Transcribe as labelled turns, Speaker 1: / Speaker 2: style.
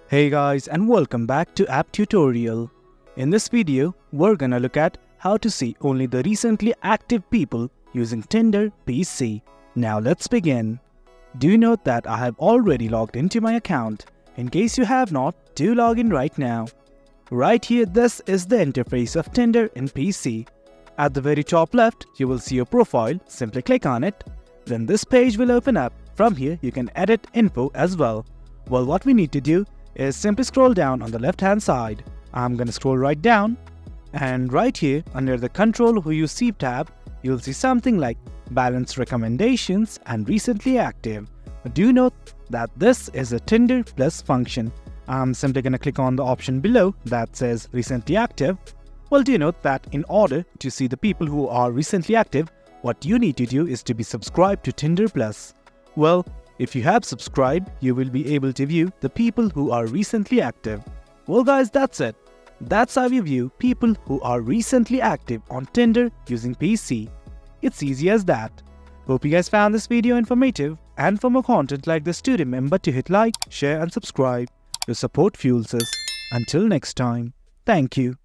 Speaker 1: Hey guys, and welcome back to App Tutorial. In this video, we're gonna look at how to see only the recently active people using Tinder PC. Now let's begin. Do note that I have already logged into my account. In case you have not, do log in right now. Right here, this is the interface of Tinder in PC. At the very top left, you will see your profile. Simply click on it. Then this page will open up. From here, you can edit info as well. Well, what we need to do is simply scroll down on the left hand side. I'm gonna scroll right down, and right here under the Control Who You See tab, you'll see something like Balance Recommendations and Recently Active. Do note that this is a Tinder Plus function. I'm simply gonna click on the option below that says Recently Active. Well, do note that in order to see the people who are recently active, what you need to do is to be subscribed to Tinder Plus. Well, if you have subscribed, you will be able to view the people who are recently active. Well guys, that's it. That's how you view people who are recently active on Tinder using PC. It's easy as that. Hope you guys found this video informative, and for more content like this, do remember to hit like, share and subscribe. Your support fuels us. Until next time, thank you.